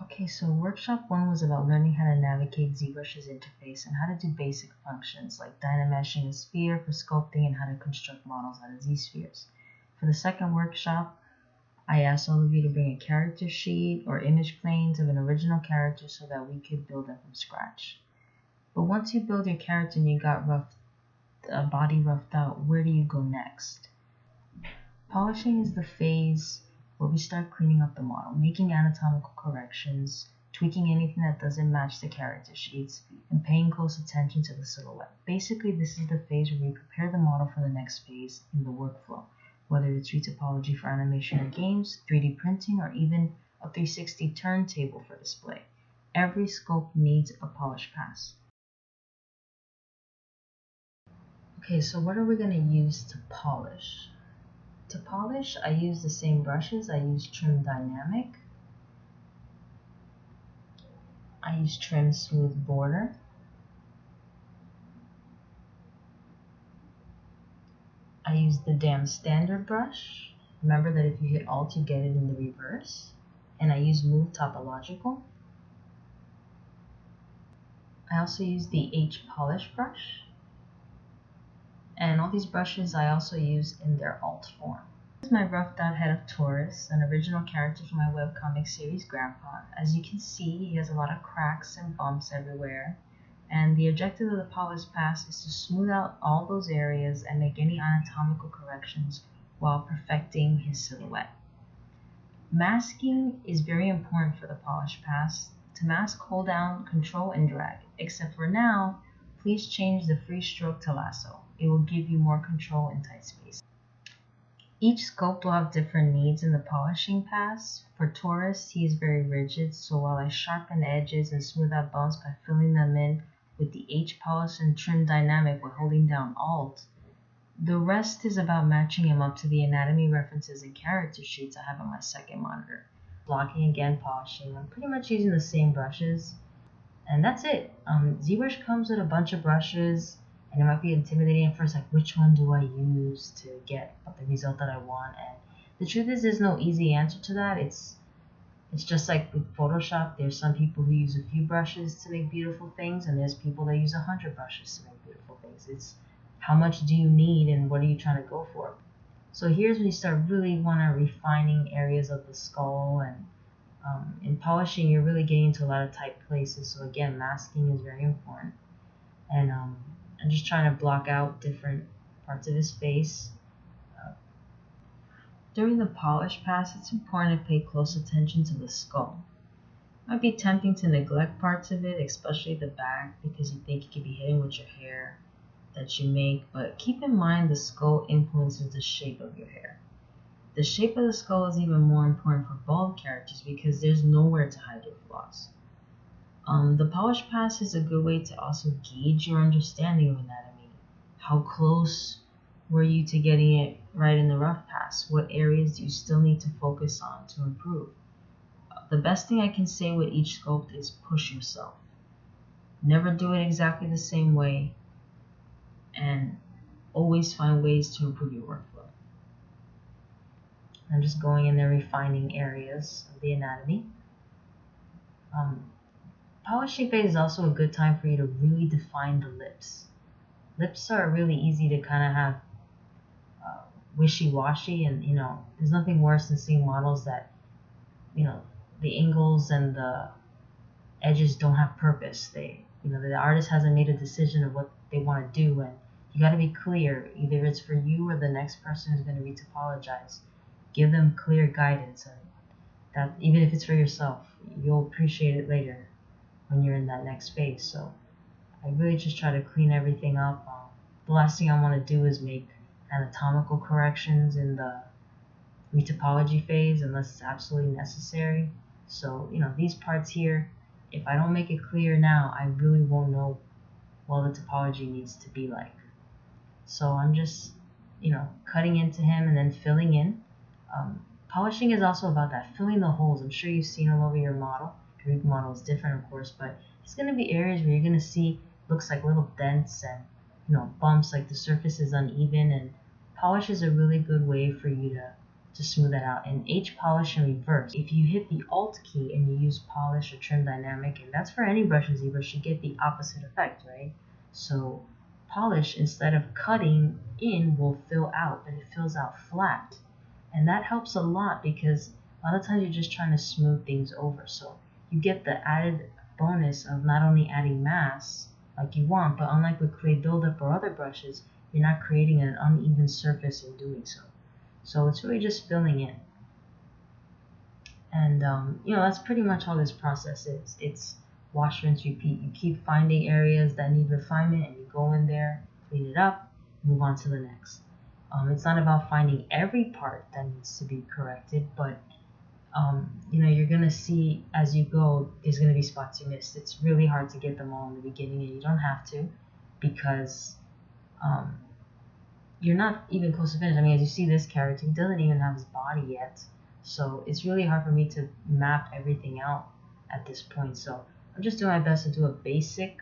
Okay, so workshop 1 was about learning how to navigate ZBrush's interface and how to do basic functions like dynameshing a sphere for sculpting and how to construct models out of Z-spheres. For the second workshop, I asked all of you to bring a character sheet or image planes of an original character so that we could build them from scratch. But once you build your character and you got body roughed out, where do you go next? Polishing is the phase where we start cleaning up the model, making anatomical corrections, tweaking anything that doesn't match the character sheets, and paying close attention to the silhouette. Basically, this is the phase where we prepare the model for the next phase in the workflow, whether it's retopology for animation or games, 3D printing, or even a 360 turntable for display. Every sculpt needs a polish pass. Okay, so what are we going to use to polish? To polish, I use the same brushes. I use Trim Dynamic. I use Trim Smooth Border. I use the damn standard brush. Remember that if you hit Alt, you get it in the reverse. And I use Move Topological. I also use the H Polish brush. And all these brushes I also use in their alt form. This is my roughed out head of Taurus, an original character from my webcomic series Grandpa. As you can see, he has a lot of cracks and bumps everywhere. And the objective of the polish pass is to smooth out all those areas and make any anatomical corrections while perfecting his silhouette. Masking is very important for the polish pass. To mask, hold down, control, and drag. Except for now, please change the free stroke to lasso. It will give you more control in tight space. Each sculpt will have different needs in the polishing pass. For Taurus, he is very rigid, so while I sharpen edges and smooth out bumps by filling them in with the H polish and Trim Dynamic while holding down Alt, the rest is about matching him up to the anatomy references and character sheets I have on my second monitor. Blocking again, polishing. I'm pretty much using the same brushes. And that's it. ZBrush comes with a bunch of brushes, and it might be intimidating at first, like which one do I use to get the result that I want? And the truth is, there's no easy answer to that. It's just like with Photoshop. There's some people who use a few brushes to make beautiful things, and there's people that use 100 brushes to make beautiful things. It's how much do you need, and what are you trying to go for? So here's when you start really refining areas of the skull, and in polishing, you're really getting into a lot of tight places. So again, masking is very important. And I'm just trying to block out different parts of his face. During the polish pass, it's important to pay close attention to the skull. It might be tempting to neglect parts of it, especially the back, because you think you could be hitting with your hair that you make, but keep in mind the skull influences the shape of your hair. The shape of the skull is even more important for bald characters because there's nowhere to hide your flaws. The polish pass is a good way to also gauge your understanding of anatomy. How close were you to getting it right in the rough pass? What areas do you still need to focus on to improve? The best thing I can say with each sculpt is push yourself. Never do it exactly the same way, and always find ways to improve your workflow. I'm just going in there refining areas of the anatomy. Polishing phase is also a good time for you to really define the lips. Lips are really easy to kind of have wishy-washy, and there's nothing worse than seeing models that the angles and the edges don't have purpose. The artist hasn't made a decision of what they want to do, and you got to be clear. Either it's for you or the next person who's going to retopologize. Give them clear guidance, and that even if it's for yourself, you'll appreciate it later when you're in that next phase. So I really just try to clean everything up. The last thing I want to do is make anatomical corrections in the retopology phase unless it's absolutely necessary. So these parts here, if I don't make it clear now, I really won't know what the topology needs to be like. So I'm just cutting into him and then filling in. Polishing is also about that, filling the holes. I'm sure you've seen all over your model. Every model is different, of course, but it's going to be areas where you're going to see looks like little dents and bumps, like the surface is uneven, and polish is a really good way for you to to smooth that out. And H polish in reverse. If you hit the Alt key and you use polish or trim dynamic, and that's for any brush in ZBrush, you get the opposite effect, right? So polish, instead of cutting in, will fill out, but it fills out flat. And that helps a lot because a lot of times you're just trying to smooth things over. So you get the added bonus of not only adding mass like you want, but unlike with clay buildup or other brushes, you're not creating an uneven surface in doing so. So it's really just filling in. And that's pretty much all this process is. It's wash, rinse, repeat. You keep finding areas that need refinement and you go in there, clean it up, move on to the next. It's not about finding every part that needs to be corrected, but you're gonna see as you go, there's gonna be spots you missed. It's really hard to get them all in the beginning, and you don't have to, because you're not even close to finish. I mean, as you see this character, he doesn't even have his body yet, so it's really hard for me to map everything out at this point. So I'm just doing my best to do a basic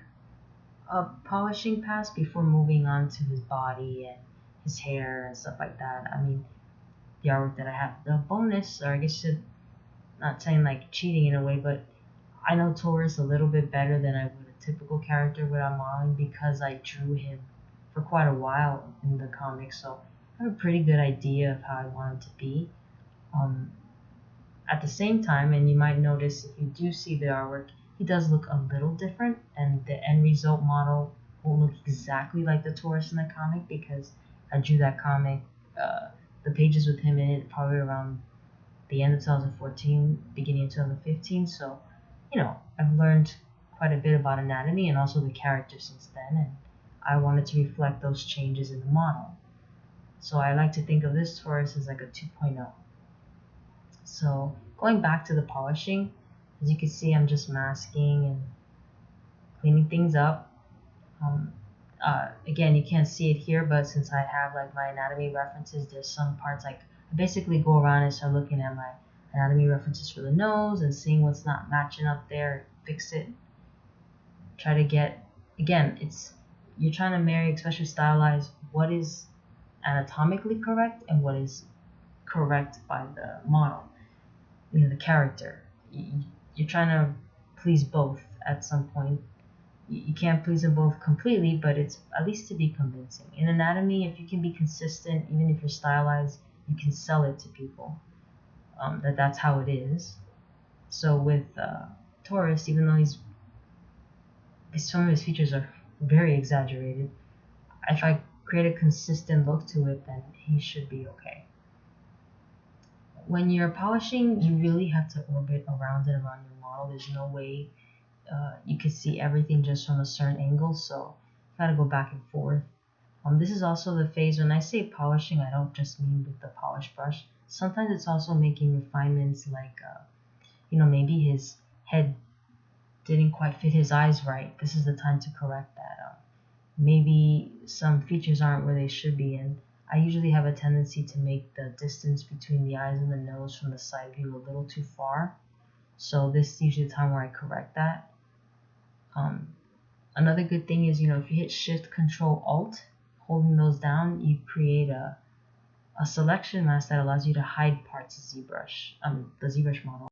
polishing pass before moving on to his body and his hair and stuff like that. I mean, the artwork that I have. The bonus, or I guess not saying like cheating in a way, but I know Taurus a little bit better than I would a typical character without modeling, because I drew him for quite a while in the comics, so I have a pretty good idea of how I want him to be. At the same time, and you might notice if you do see the artwork, he does look a little different, and the end result model won't look exactly like the Taurus in the comic, because I drew that comic, the pages with him in it, probably around the end of 2014, beginning of 2015. So, I've learned quite a bit about anatomy and also the character since then, and I wanted to reflect those changes in the model. So I like to think of this Taurus as like a 2.0. So going back to the polishing, as you can see, I'm just masking and cleaning things up. Again, you can't see it here, but since I have like my anatomy references, there's some parts like I basically go around and start looking at my anatomy references for the nose and seeing what's not matching up there, fix it. Try to get, again, you're trying to marry, especially stylize, what is anatomically correct and what is correct by the model, the character. You're trying to please both at some point. You can't please them both completely, but it's at least to be convincing. In anatomy, if you can be consistent, even if you're stylized, you can sell it to people, that's how it is. So with Taurus, even though some of his features are very exaggerated, if I create a consistent look to it, then he should be okay. When you're polishing, you really have to orbit around and around your model. There's no way you can see everything just from a certain angle, so you gotta go back and forth. This is also the phase when I say polishing, I don't just mean with the polish brush. Sometimes it's also making refinements, like maybe his head didn't quite fit his eyes right. This is the time to correct that. Maybe some features aren't where they should be, and I usually have a tendency to make the distance between the eyes and the nose from the side view a little too far. So this is usually the time where I correct that. Another good thing is, if you hit Shift, Control, Alt, holding those down, you create a selection mask that allows you to hide parts of ZBrush, the ZBrush model.